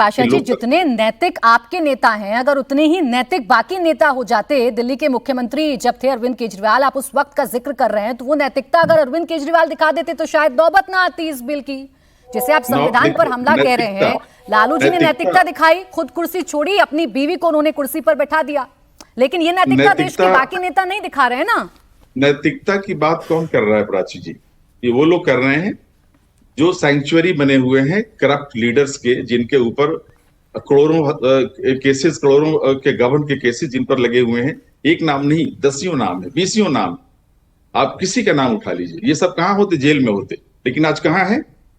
पाशा जी, जितने नैतिक आपके नेता हैं, अगर उतने ही नैतिक बाकी नेता हो जाते, दिल्ली के मुख्यमंत्री जब थे अरविंद केजरीवाल, आप उस वक्त का जिक्र कर रहे हैं, तो वो नैतिकता अगर अरविंद केजरीवाल दिखा देते तो शायद नौबत ना आती इस बिल की। जैसे आप संविधान पर हमला कह रहे हैं, लालू जी ने नैतिकता दिखाई, खुद कुर्सी छोड़ी, अपनी बीवी को उन्होंने कुर्सी पर बैठा दिया, लेकिन ये नैतिकता देश के बाकी नेता नहीं दिखा रहे हैं ना। नैतिकता की बात कौन कर रहा है प्राची जी? ये वो लोग कर रहे हैं जो सैंक्चुअरी बने हुए हैं करप्ट लीडर्स के, जिनके ऊपर करोड़ों केसेस, करोड़ों के गवर्न के केसेस जिन पर लगे हुए हैं। एक नाम नहीं, दसियों नाम है, 20 नाम। आप किसी का नाम उठा लीजिए, ये सब कहां होते? जेल में होते। लेकिन आज कहां है?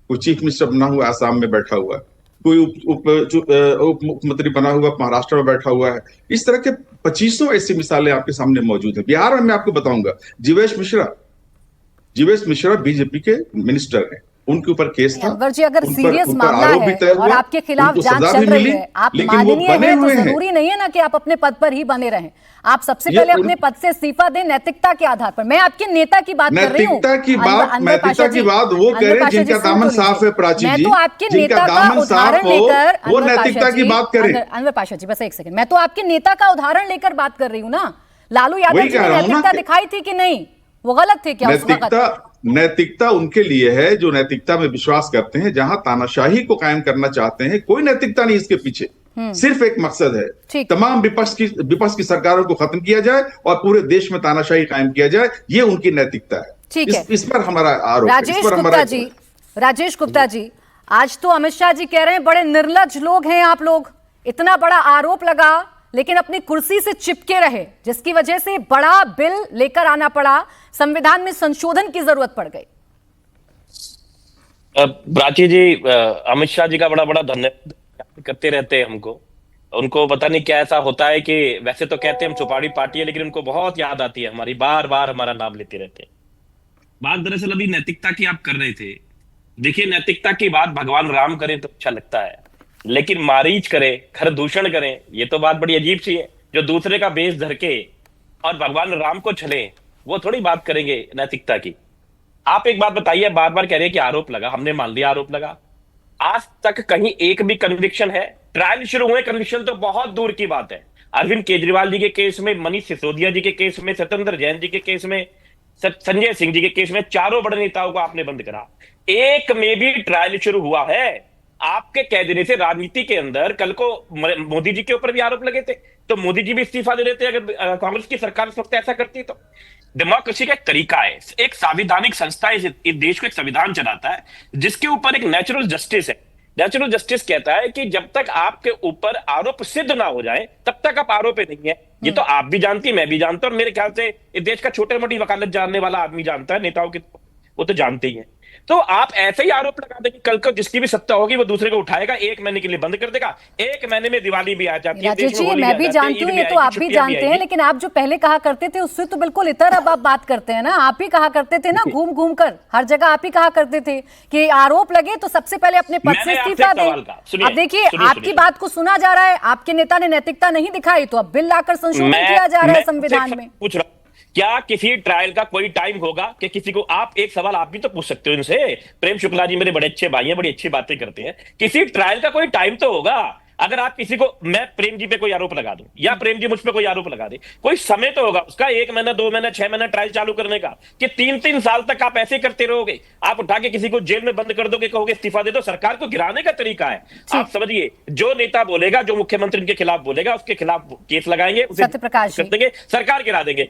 कोई चीफ मिनिस्टर बना हुआ आसाम में बैठा हुआ है, कोई उप मुख्यमंत्री बना हुआ महाराष्ट्र में बैठा हुआ है। इस तरह के 25 ऐसी मिसालें आपके सामने मौजूद है। बिहार में मैं आपको बताऊंगा, जीवेश मिश्रा बीजेपी के मिनिस्टर हैं, उनके ऊपर केस था। अनवर जी, अगर सीरियस मामला है और आपके खिलाफ जांच चल रही है, आप माननीय हैं, तो जरूरी नहीं है ना कि आप अपने पद पर ही बने रहें। आप सबसे पहले अपने पद से इस्तीफा दें नैतिकता के आधार पर। मैं आपके नेता की बात कर रही हूँ। नैतिकता की बात वो करें जिनका दामन साफ है प्राची जी। मैं तो आपके नेता का उदाहरण लेकर, वो नैतिकता की बात करें। अनवर पाशा जी, बस एक सेकंड, मैं तो आपके नेता का उदाहरण लेकर बात कर रही हूँ ना। लालू यादव जी ने नैतिकता दिखाई थी कि नहीं? वो गलत थे क्या उस वक्त? नैतिकता उनके लिए है जो नैतिकता में विश्वास करते हैं, जहां तानाशाही को कायम करना चाहते हैं। कोई नैतिकता नहीं इसके पीछे, सिर्फ एक मकसद है, तमाम विपक्ष की सरकारों को खत्म किया जाए और पूरे देश में तानाशाही कायम किया जाए। ये उनकी नैतिकता है। ठीक है, इस पर हमारा आरोप है। राजेश गुप्ता जी, आज तो अमित शाह जी कह रहे हैं बड़े निर्लज लोग हैं आप लोग, इतना बड़ा आरोप लगा लेकिन अपनी कुर्सी से चिपके रहे, जिसकी वजह से बड़ा बिल लेकर आना पड़ा, संविधान में संशोधन की जरूरत पड़ गई। प्राची जी, अमित शाह जी का बड़ा बड़ा धन्यवाद करते रहते हैं हमको। उनको पता नहीं क्या ऐसा होता है कि वैसे तो कहते हैं हम चौपाड़ी पार्टी है, लेकिन उनको बहुत याद आती है हमारी, बार बार हमारा नाम लेते रहते हैं। बात दरअसल अभी नैतिकता की आप कर रहे थे। देखिए, नैतिकता की बात भगवान राम करें तो अच्छा लगता है, लेकिन मारीच करे, खर दूषण करें, ये तो बात बड़ी अजीब सी है। जो दूसरे का बेस धर के और भगवान राम को छले, वो थोड़ी बात करेंगे नैतिकता की। आप एक बात बताइए, बार बार कह रहे हैं कि आरोप लगा, हमने मान लिया आरोप लगा। आज तक कहीं एक भी कन्विक्शन है? ट्रायल शुरू हुए, कन्विक्शन तो बहुत दूर की बात है। अरविंद केजरीवाल जी के केस में, मनीष सिसोदिया जी के केस में, सत्येंद्र जैन जी के केस में, संजय सिंह जी के केस में, चारों बड़े नेताओं को आपने बंद करा। एक में भी ट्रायल शुरू हुआ है? आपके कह देने से राजनीति के अंदर कल को मोदी जी के ऊपर भी आरोप लगे थे, तो मोदी जी भी इस्तीफा दे देते अगर कांग्रेस की सरकार इस वक्त ऐसा करती। तो डेमोक्रेसी का एक तरीका है, एक संवैधानिक संस्था इस देश को एक संविधान चलाता है जिसके ऊपर एक नेचुरल जस्टिस है। नेचुरल जस्टिस कहता है कि जब तक आपके ऊपर आरोप सिद्ध ना हो जाए तब तक आप आरोपी नहीं है। ये तो आप भी जानती है, मैं भी जानता हूं, और मेरे ख्याल से इस देश का छोटे मोटी वकालत जानने वाला आदमी जानता है, नेताओं की वो तो जानते ही है। तो आप ऐसे ही आरोप लगा देंगे, कल को जिसकी भी सत्ता होगी वो दूसरे को उठाएगा, 1 महीने के लिए बंद कर देगा। 1 महीने में दिवाली भी आ जाती है, राजेश जी, मैं भी जानती हूँ, ये तो आप भी जानते हैं, लेकिन आप जो पहले कहा करते थे उससे तो बिल्कुल इतर अब आप बात करते हैं ना। आप ही कहा करते थे ना, घूम घूम कर हर जगह आप ही कहा करते थे कि आरोप लगे तो सबसे पहले अपने पद से इस्तीफा दें। अब देखिए, आपकी बात को सुना जा रहा है, आपके नेता ने नैतिकता नहीं दिखाई तो अब बिल लाकर संशोधन किया जा रहा है संविधान में। पूछ रहा, क्या किसी ट्रायल का कोई टाइम होगा कि किसी को? आप एक सवाल आप भी तो पूछ सकते हो इनसे। प्रेम शुक्ला जी मेरे बड़े अच्छे भाई हैं, बड़ी अच्छी बातें करते हैं। किसी ट्रायल का कोई टाइम तो होगा। अगर आप किसी को, मैं प्रेम जी पे कोई आरोप लगा दूं या प्रेम जी मुझ पे कोई आरोप लगा दे, कोई समय तो होगा उसका, 1 महीना, 2 महीना, 6 महीना ट्रायल चालू करने का, कि 3-3 साल तक आप ऐसे करते रहोगे? आप उठा के किसी को जेल में बंद कर दोगे, कहोगे इस्तीफा दे दो? सरकार को गिराने का तरीका है। आप समझिए, जो नेता बोलेगा, जो मुख्यमंत्री के खिलाफ बोलेगा, उसके खिलाफ केस लगाएंगे, उसे सत्यप्रकाश जी, कर देंगे, सरकार गिरा देंगे।